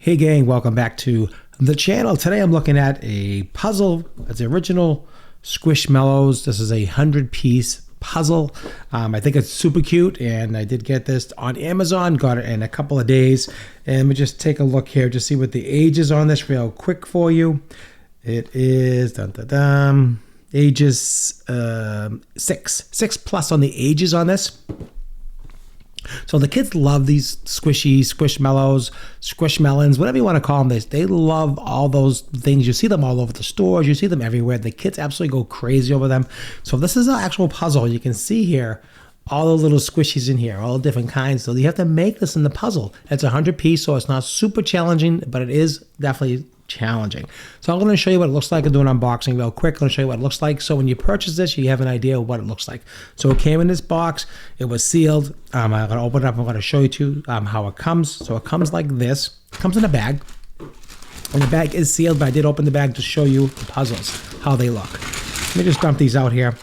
Hey gang, welcome back to the channel. Today I'm looking at a puzzle. It's the original Squishmallows. This is a 100-piece puzzle. I think it's super cute, and I did get this on Amazon. Got it in a couple of days. And we just take a look here to see what the age is on this real quick for you. It is ages 6 plus on the ages on this. So the kids love these Squishmallows, Squishmelons, whatever you want to call them. They love all those things. You see them all over the stores. You see them everywhere. The kids absolutely go crazy over them. So this is an actual puzzle. You can see here all the little squishies in here, all different kinds. So you have to make this in the puzzle. It's a 100-piece, so it's not super challenging, but it is definitely challenging. So I'm going to show you what it looks like. I'm doing an unboxing real quick. I'm going to show you what it looks like. So when you purchase this, you have an idea of what it looks like. So it came in this box. It was sealed. I'm going to open it up. I'm going to show you how it comes. So it comes like this. It comes in a bag. And the bag is sealed, but I did open the bag to show you the puzzles, how they look. Let me just dump these out here.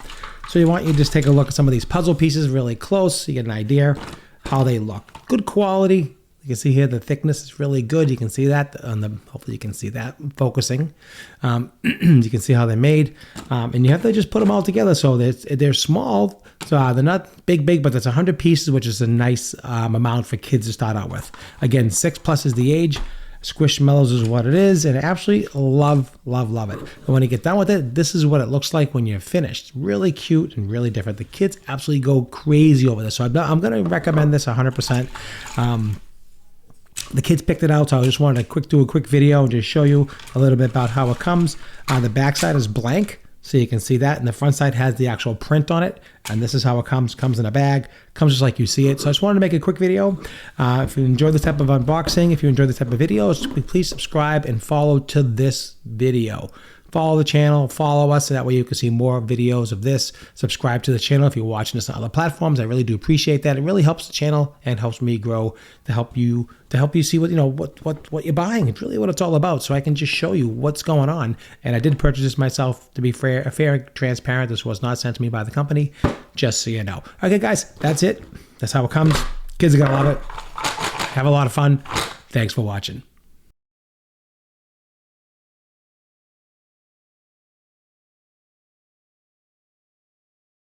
So you want you to just take a look at some of these puzzle pieces really close so you get an idea how they look. Good quality. You can see here the thickness is really good. You can see that on the, hopefully you can see that focusing. You can see how they're made. And you have to just put them all together. So they're small, so they're not big, but that's 100 pieces, which is a nice amount for kids to start out with. Again, 6 plus is the age. Squishmallows is what it is, and I absolutely love it. And when you get done with it, this is what it looks like when you're finished. Really cute and really different. The kids absolutely go crazy over this. So I'm going to recommend this 100%. The kids picked it out, so I just wanted to do a quick video and just show you a little bit about how it comes. The back side is blank, so you can see that, and the front side has the actual print on it, and this is how it comes. Comes in a bag, comes just like you see it. So I just wanted to make a quick video. If you enjoy this type of unboxing, if you enjoy this type of videos, please subscribe and follow to this video. Follow the channel, follow us, so that way you can see more videos of this. Subscribe to the channel if you're watching this on other platforms. I really do appreciate that. It really helps the channel and helps me grow to help you see what what you're buying. It's really what it's all about. So I can just show you what's going on. And I did purchase this myself to be fair and transparent. This was not sent to me by the company, just so you know. Okay, guys, that's it. That's how it comes. Kids are gonna love it. Have a lot of fun. Thanks for watching.